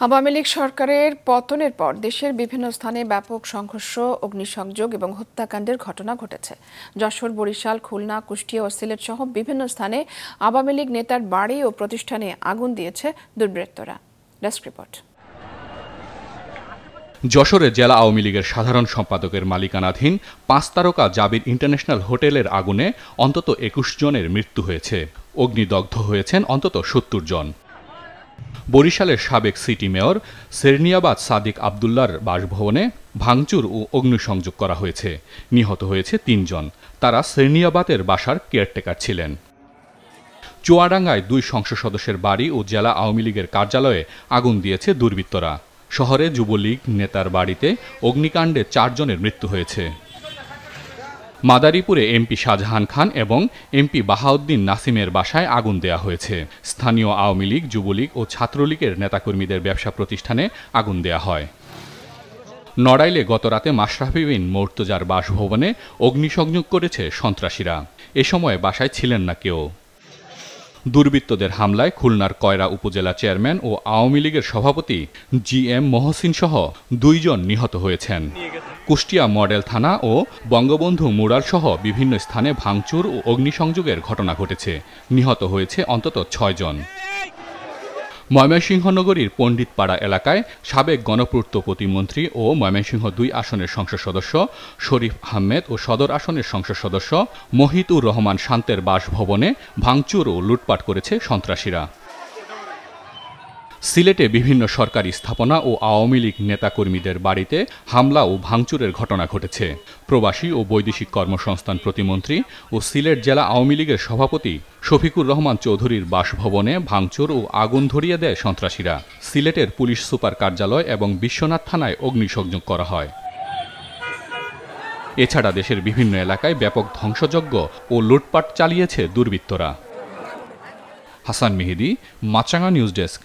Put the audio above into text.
আওয়ামী লীগ সরকারের পতনের পর দেশের বিভিন্ন স্থানে ব্যাপক সংঘর্ষ, অগ্নিসংযোগ এবং হত্যাকাণ্ডের ঘটনা ঘটেছে। যশোর, বরিশাল, খুলনা, কুষ্টিয়া ও সিলেট সহ বিভিন্ন স্থানে আওয়ামী লীগ নেতার বাড়ি ও প্রতিষ্ঠানে আগুন দিয়েছে দুর্বৃত্তরা। Desk report. যশোরে জেলা আওয়ামী লীগের সাধারণ সম্পাদকের মালিকানাধীন ৫ তারকা জাবির ইন্টারন্যাশনাল হোটেলের আগুনে অন্তত ২১ জনের মৃত্যু হয়েছে। অগ্নিদগ্ধ হয়েছেন অন্তত ৭০ জন। বরিশালের সাবেক সিটি মেয়র সেরনিয়াবাদ সাদিক আবদুল্লাহর বাসভবনে ভাঙচুর ও অগ্নিসংযোগ করা হয়েছে। নিহত হয়েছে ৩ জন। তারা সেরনিয়াবাদের বাসার কেয়ারটেকার ছিলেন। চুয়াডাঙ্গায় ২ সংসদ সদস্যের বাড়ি ও জেলা আওয়ামী লীগের কার্যালয়ে আগুন দিয়েছে দুর্বৃত্তরা। শহরে যুবলীগ নেতার বাড়িতে অগ্নিকাণ্ডে ৪ জনের মৃত্যু হয়েছে। মাদারীপুরে এমপি শাহজাহান খান এবং এমপি বাহাউদ্দিন নাসিমের বাসায় আগুন দেয়া হয়েছে। স্থানীয় আওয়ামী লীগ, যুবলীগ ও ছাত্রলীগের নেতাকর্মীদের ব্যবসা প্রতিষ্ঠানে আগুন দেয়া হয়। নড়াইলে গতরাতে মাশরাফি বিন মুর্তজার বাসভবনে অগ্নিসংযোগ করেছে সন্ত্রাসীরা। এ সময় বাসায় ছিলেন না কেউ। দুর্বৃত্তদের হামলায় খুলনার কয়রা উপজেলা চেয়ারম্যান ও আওয়ামী লীগের সভাপতি GM মহসিন সহ ২ জন নিহত হয়েছেন। কুষ্টিয়া মডেল থানা ও বঙ্গবন্ধু মুরাল সহ বিভিন্ন স্থানে ভাঙচুর ও অগ্নিসংযোগের ঘটনা ঘটেছে। নিহত হয়েছে অন্তত ৬ জন। ময়মনসিংহ নগরীর পণ্ডিতপাড়া এলাকায় সাবেক গণপূর্ত প্রতিমন্ত্রী ও ময়মনসিংহ ২ আসনের সংসদ সদস্য শরীফ আহমেদ ও সদর আসনের সংসদ সদস্য মহিতুর রহমান শান্তের বাসভবনে ভাঙচুর ও লুটপাট করেছে সন্ত্রাসীরা। সিলেটে বিভিন্ন সরকারি স্থাপনা ও আওয়ামী লীগ নেতাকর্মীদের বাড়িতে হামলা ও ভাঙচুরের ঘটনা ঘটেছে। প্রবাসী ও বৈদেশিক কর্মসংস্থান প্রতিমন্ত্রী ও সিলেট জেলা আওয়ামী লীগের সভাপতি শফিকুর রহমান চৌধুরীর বাসভবনে ভাঙচুর ও আগুন ধরিয়ে দেয় সন্ত্রাসীরা। সিলেটের পুলিশ সুপার কার্যালয় এবং বিশ্বনাথ থানায় অগ্নিসংযোগ করা হয়। এছাড়া দেশের বিভিন্ন এলাকায় ব্যাপক ধ্বংসযজ্ঞ ও লুটপাট চালিয়েছে দুর্বৃত্তরা। হাসান মেহেদী, মাছরাঙা নিউজ ডেস্ক।